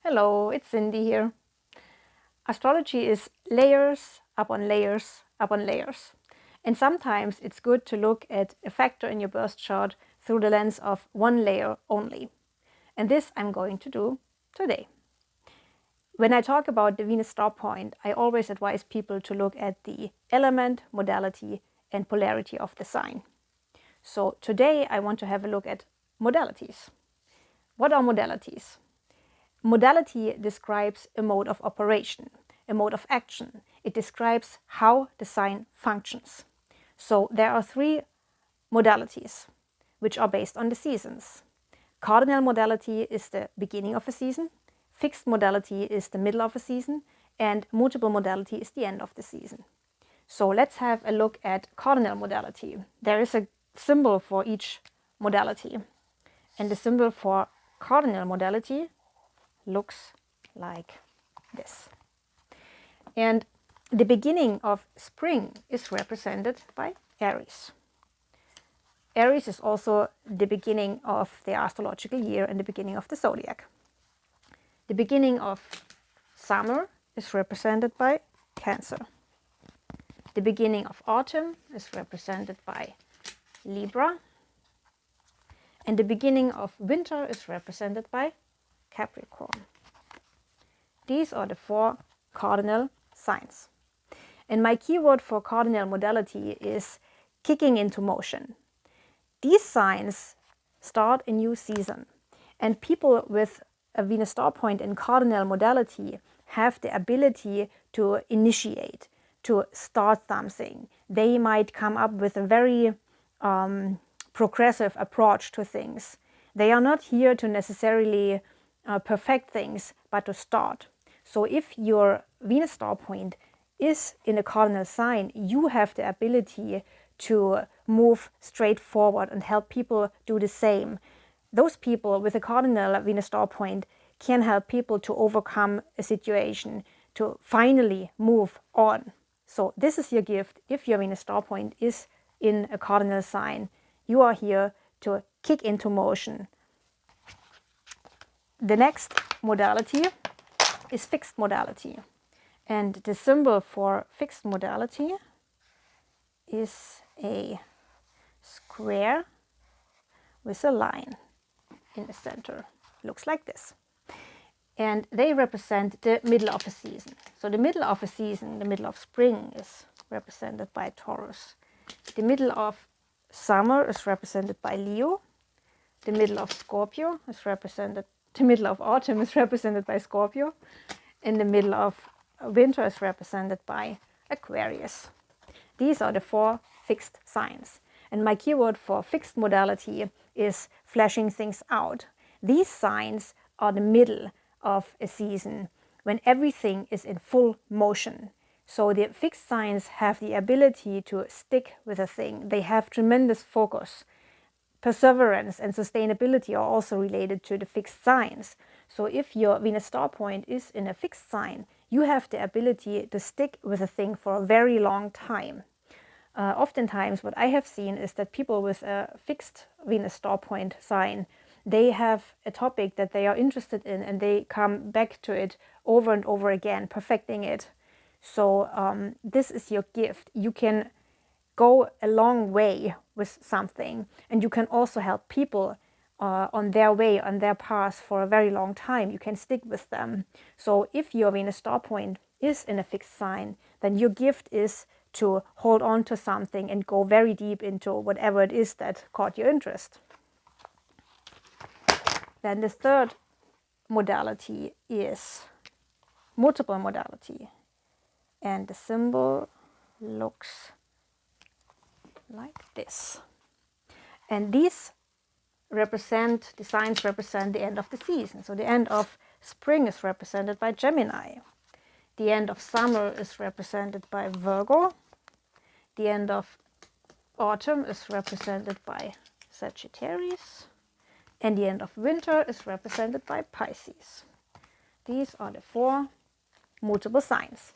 Hello, it's Cindy here. Astrology is layers upon layers upon layers. And sometimes it's good to look at a factor in your birth chart through the lens of one layer only. And this I'm going to do today. When I talk about the Venus star point, I always advise people to look at the element, modality, and polarity of the sign. So today I want to have a look at modalities. What are modalities? Modality describes a mode of operation, a mode of action. It describes how the sign functions. So there are three modalities, which are based on the seasons. Cardinal modality is the beginning of a season, fixed modality is the middle of a season, and mutable modality is the end of the season. So let's have a look at cardinal modality. There is a symbol for each modality, and the symbol for cardinal modality looks like this. And the beginning of spring is represented by Aries. Aries is also the beginning of the astrological year and the beginning of the zodiac. The beginning of summer is represented by Cancer. The beginning of autumn is represented by Libra. And the beginning of winter is represented by Capricorn. These are the four cardinal signs. And my keyword for cardinal modality is kicking into motion. These signs start a new season. And people with a Venus star point in cardinal modality have the ability to initiate, to start something. They might come up with a very progressive approach to things. They are not here to necessarily perfect things, but to start. So if your Venus star point is in a cardinal sign, you have the ability to move straight forward and help people do the same. Those people with a cardinal Venus star point can help people to overcome a situation, to finally move on. So this is your gift. If your Venus star point is in a cardinal sign, you are here to kick into motion. The next modality is fixed modality. And the symbol for fixed modality is a square with a line in the center. Looks like this. And they represent the middle of a season. So the middle of a season, the middle of spring, is represented by Taurus. The middle of summer is represented by Leo. The middle of Scorpio is represented, the middle of autumn is represented by Scorpio. And the middle of winter is represented by Aquarius. These are the four fixed signs. And my keyword for fixed modality is fleshing things out. These signs are the middle of a season when everything is in full motion. So the fixed signs have the ability to stick with a thing. They have tremendous focus. Perseverance and sustainability are also related to the fixed signs. So if your Venus star point is in a fixed sign, you have the ability to stick with a thing for a very long time. Oftentimes what I have seen is that people with a fixed Venus star point sign, they have a topic that they are interested in and they come back to it over and over again, perfecting it. So this is your gift. You can go a long way with something, and you can also help people on their way, on their path for a very long time. You can stick with them. So if your Venus star point is in a fixed sign, then your gift is to hold on to something and go very deep into whatever it is that caught your interest. Then the third modality is mutable modality. And the symbol looks like this. And these signs represent the end of the season. So the end of spring is represented by Gemini. The end of summer is represented by Virgo. The end of autumn is represented by Sagittarius. And the end of winter is represented by Pisces. These are the four mutable signs.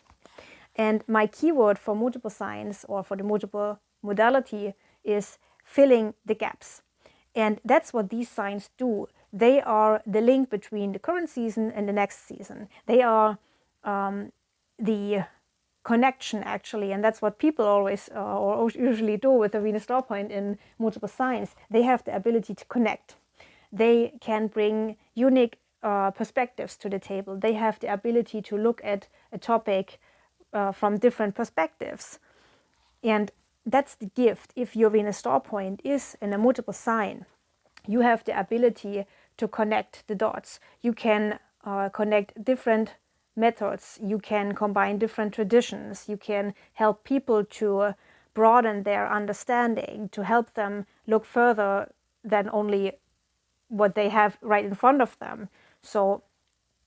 And my keyword for mutable signs, or for the mutable modality, is filling the gaps. And that's what these signs do. they are the link between the current season and the next season. They are the connection, actually, and that's what people always or usually do with the Venus star point in multiple signs. They have the ability to connect. They can bring unique perspectives to the table. They have the ability to look at a topic from different perspectives. And that's the gift. If your Venus star point is in a mutable sign, you have the ability to connect the dots. You can connect different methods. You can combine different traditions. You can help people to broaden their understanding, to help them look further than only what they have right in front of them. So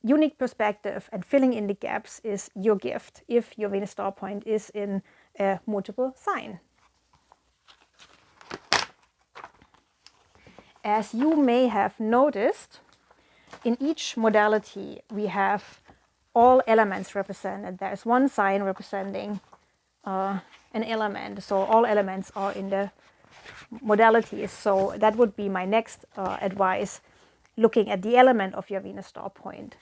unique perspective and filling in the gaps is your gift if your Venus star point is in a mutable sign. As you may have noticed, in each modality we have all elements represented. There's one sign representing an element, so all elements are in the modalities. So that would be my next advice, looking at the element of your Venus star point.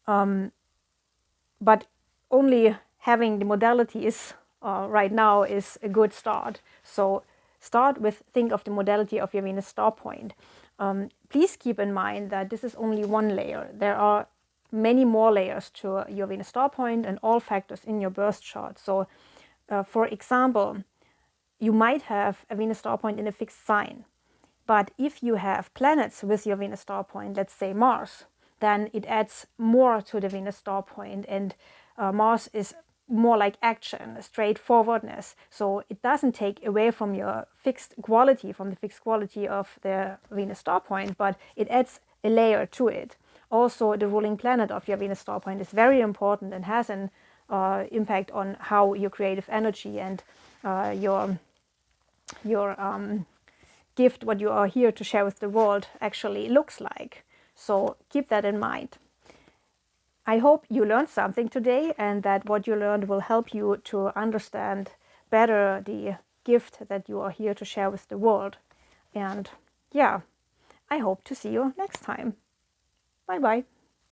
But only having the modalities right now is a good start. So start with, think of the modality of your Venus star point. Please keep in mind that this is only one layer. There are many more layers to your Venus star point and all factors in your birth chart. So for example, you might have a Venus star point in a fixed sign. But if you have planets with your Venus star point, let's say Mars, then it adds more to the Venus star point. And Mars is more like action, straightforwardness. So it doesn't take away from your fixed quality, from the fixed quality of the Venus star point, but it adds a layer to it. Also, the ruling planet of your Venus star point is very important and has an impact on how your creative energy and your gift, what you are here to share with the world, actually looks like. So keep that in mind. I hope you learned something today and that what you learned will help you to understand better the gift that you are here to share with the world. And yeah, I hope to see you next time. Bye bye.